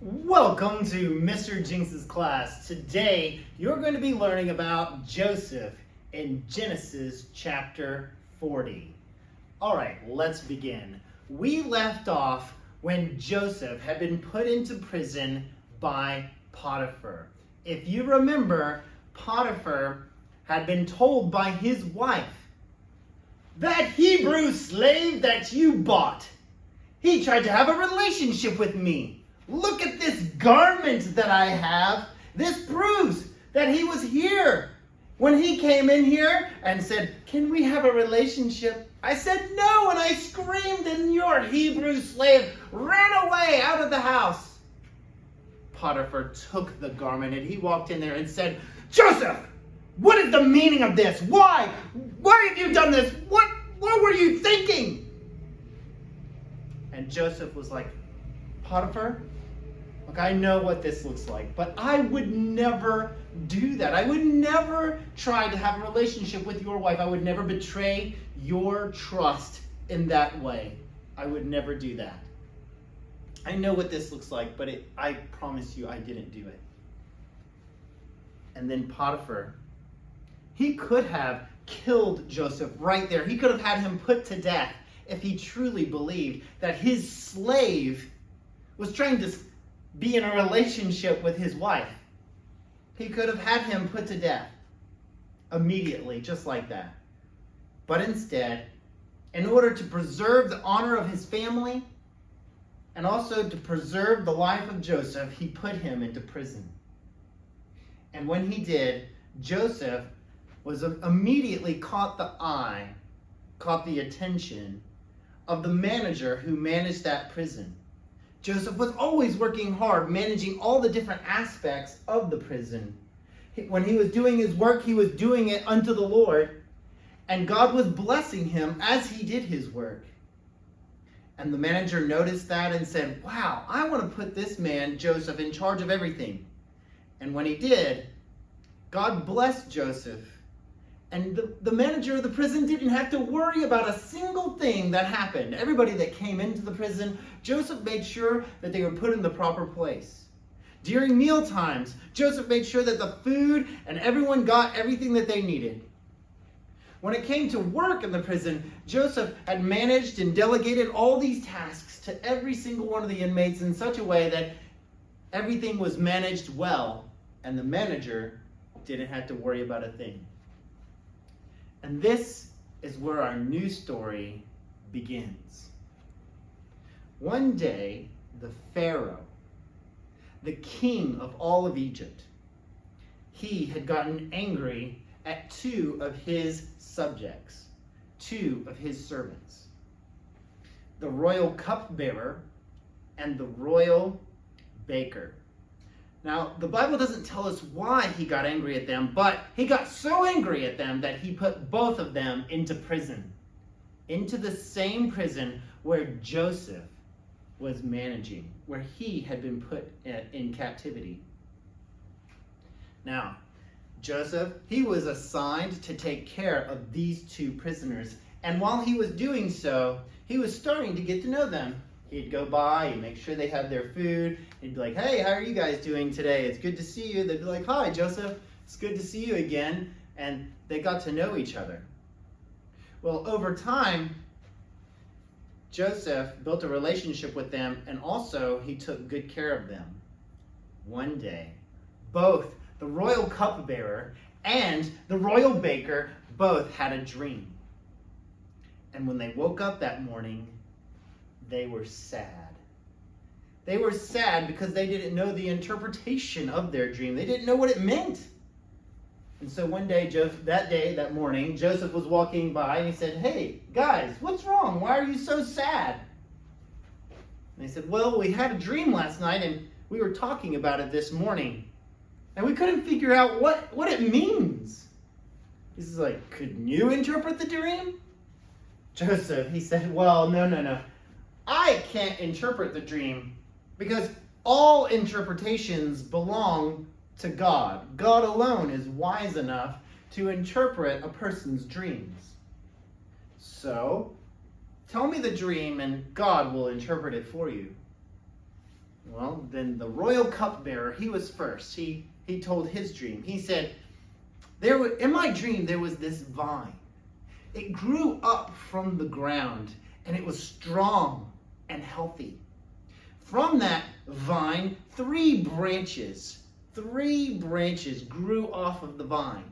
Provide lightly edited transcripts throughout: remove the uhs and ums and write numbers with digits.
Welcome to Mr. Jinx's class. Today, you're going to be learning about Joseph in Genesis chapter 40. All right, let's begin. We left off when Joseph had been put into prison by Potiphar. If you remember, Potiphar had been told by his wife, "That Hebrew slave that you bought, he tried to have a relationship with me. Look at this garment that I have. This proves that he was here. When he came in here and said, 'Can we have a relationship?' I said no, and I screamed, and your Hebrew slave ran away out of the house." Potiphar took the garment and he walked in there and said, "Joseph, what is the meaning of this? Why? Why have you done this? What were you thinking?" And Joseph was like, "Potiphar, look, I know what this looks like, but I would never do that. I would never try to have a relationship with your wife. I would never betray your trust in that way. I would never do that. I know what this looks like, but I promise you I didn't do it." And then Potiphar, he could have killed Joseph right there. He could have had him put to death if he truly believed that his slave was trying to be in a relationship with his wife. He could have had him put to death immediately, just like that. But instead, in order to preserve the honor of his family and also to preserve the life of Joseph, he put him into prison. And when he did, Joseph was immediately caught the attention of the manager who managed that prison. Joseph was always working hard, managing all the different aspects of the prison. When he was doing his work, he was doing it unto the Lord, and God was blessing him as he did his work. And the manager noticed that and said, "Wow, I want to put this man, Joseph, in charge of everything." And when he did, God blessed Joseph. And the manager of the prison didn't have to worry about a single thing that happened. Everybody that came into the prison, Joseph made sure that they were put in the proper place. During meal times, Joseph made sure that the food and everyone got everything that they needed. When it came to work in the prison, Joseph had managed and delegated all these tasks to every single one of the inmates in such a way that everything was managed well, and the manager didn't have to worry about a thing. And this is where our new story begins. One day, the Pharaoh, the king of all of Egypt, he had gotten angry at two of his subjects, two of his servants, the royal cupbearer and the royal baker. Now, the Bible doesn't tell us why he got angry at them, but he got so angry at them that he put both of them into prison, into the same prison where Joseph was managing, where he had been put in captivity. Now, Joseph, he was assigned to take care of these two prisoners, and while he was doing so, he was starting to get to know them. He'd go by, he'd make sure they had their food. He'd be like, "Hey, how are you guys doing today? It's good to see you." They'd be like, "Hi, Joseph. It's good to see you again." And they got to know each other. Well, over time, Joseph built a relationship with them, and also he took good care of them. One day, both the royal cupbearer and the royal baker both had a dream. And when they woke up that morning, they were sad. They were sad because they didn't know the interpretation of their dream. They didn't know what it meant. And so one day, that morning, Joseph was walking by and he said, "Hey, guys, what's wrong? Why are you so sad?" And they said, "Well, we had a dream last night and we were talking about it this morning. And we couldn't figure out what it means." He's like, "Couldn't you interpret the dream?" Joseph, he said, "Well, no. I can't interpret the dream because all interpretations belong to God. God alone is wise enough to interpret a person's dreams. So, tell me the dream and God will interpret it for you." Well, then the royal cupbearer, he was first. He told his dream. He said, in my dream, there was this vine. It grew up from the ground, and it was strong and healthy. From that vine, three branches grew off of the vine.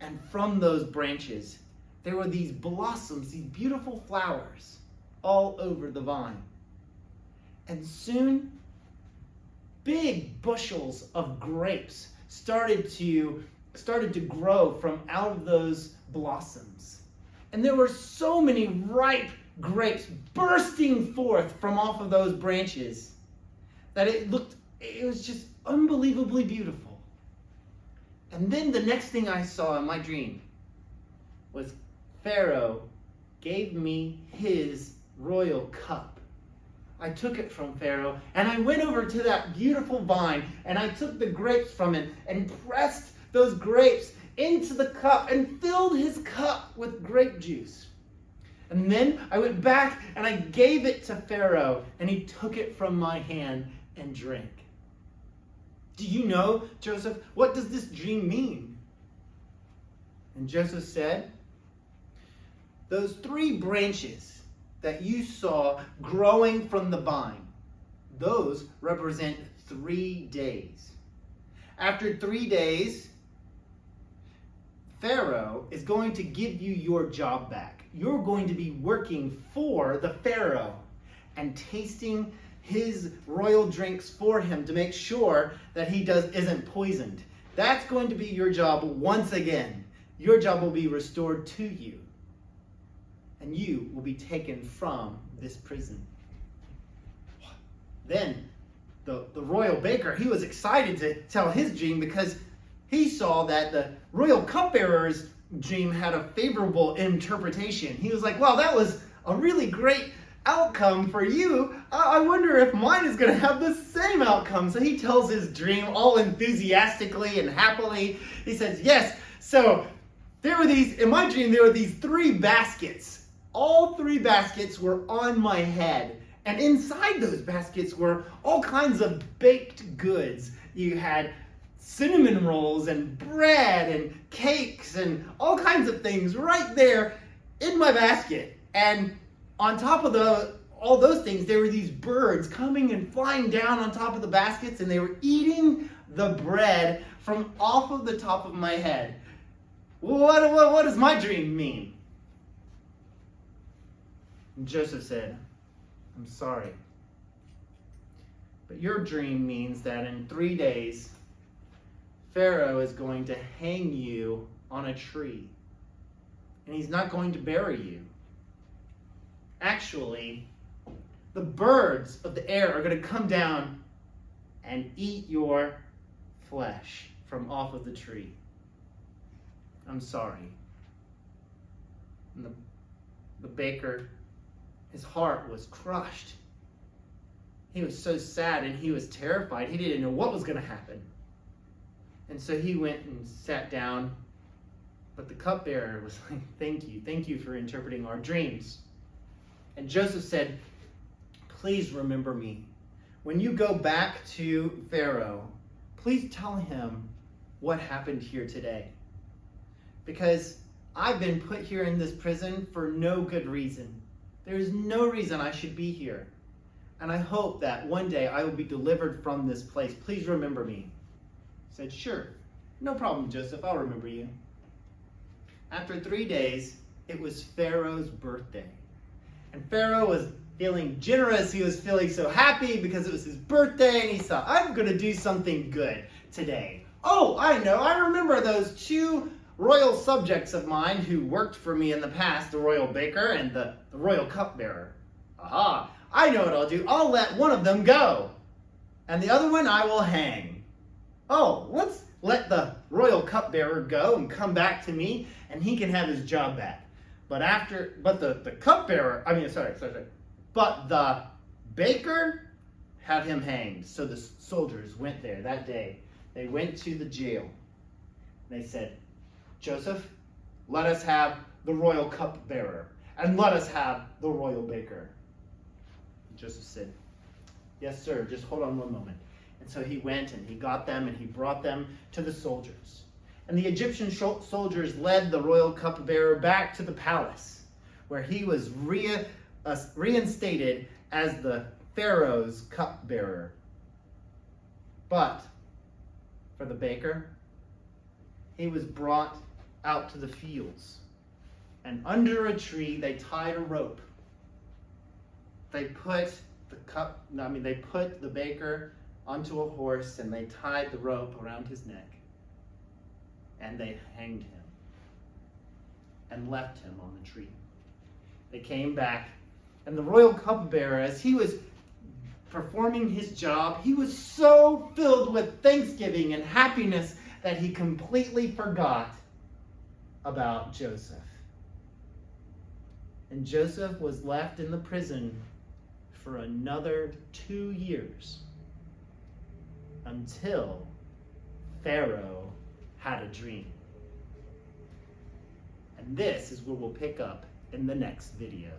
And from those branches, there were these blossoms, these beautiful flowers all over the vine. And soon, big bushels of grapes started to grow from out of those blossoms. And there were so many ripe grapes bursting forth from off of those branches that it was just unbelievably beautiful. And then the next thing I saw in my dream was Pharaoh gave me his royal cup. I took it from Pharaoh, and I went over to that beautiful vine, and I took the grapes from it and pressed those grapes into the cup and filled his cup with grape juice. And then I went back and I gave it to Pharaoh, and he took it from my hand and drank. Do you know, Joseph, what does this dream mean? And Joseph said, those three branches that you saw growing from the vine, those represent 3 days. After 3 days, Pharaoh is going to give you your job back. You're going to be working for the Pharaoh and tasting his royal drinks for him to make sure that he isn't poisoned. That's going to be your job once again. Your job will be restored to you. And you will be taken from this prison. Then the royal baker, he was excited to tell his dream because he saw that the royal cupbearer's dream had a favorable interpretation. He was like, wow, that was a really great outcome for you. I wonder if mine is going to have the same outcome. So he tells his dream all enthusiastically and happily. He says, yes, so in my dream, there were these 3 baskets. All 3 baskets were on my head. And inside those baskets were all kinds of baked goods. You had cinnamon rolls and bread and cakes and all kinds of things right there in my basket. And on top of all those things, there were these birds coming and flying down on top of the baskets, and they were eating the bread from off of the top of my head. What does my dream mean? And Joseph said, I'm sorry, but your dream means that in 3 days, Pharaoh is going to hang you on a tree, and he's not going to bury you. Actually, the birds of the air are going to come down and eat your flesh from off of the tree. I'm sorry. And the baker, his heart was crushed. He was so sad and he was terrified. He didn't know what was going to happen. And so he went and sat down. But the cupbearer was like, thank you for interpreting our dreams. And Joseph said, please remember me. When you go back to Pharaoh, please tell him what happened here today. Because I've been put here in this prison for no good reason. There is no reason I should be here. And I hope that one day I will be delivered from this place. Please remember me. He said, sure, no problem, Joseph, I'll remember you. After 3 days, it was Pharaoh's birthday. And Pharaoh was feeling generous. He was feeling so happy because it was his birthday, and he thought, I'm going to do something good today. Oh, I know. I remember those 2 royal subjects of mine who worked for me in the past, the royal baker and the royal cupbearer. Aha, I know what I'll do. I'll let one of them go, and the other one I will hang. Oh, let's let the royal cupbearer go and come back to me, and he can have his job back. But the cupbearer, but the baker, have him hanged. So the soldiers went there that day. They went to the jail. They said, Joseph, let us have the royal cupbearer, and let us have the royal baker. Joseph said, Yes, sir. Just hold on one moment. And so he went and he got them and he brought them to the soldiers. And the Egyptian soldiers led the royal cupbearer back to the palace, where he was reinstated as the Pharaoh's cupbearer. But for the baker, he was brought out to the fields. And under a tree, they tied a rope. They put the baker onto a horse and they tied the rope around his neck. And they hanged him and left him on the tree. They came back, and the royal cupbearer, as he was performing his job, he was so filled with thanksgiving and happiness that he completely forgot about Joseph. And Joseph was left in the prison for another 2 years until Pharaoh had a dream. And this is where we'll pick up in the next video.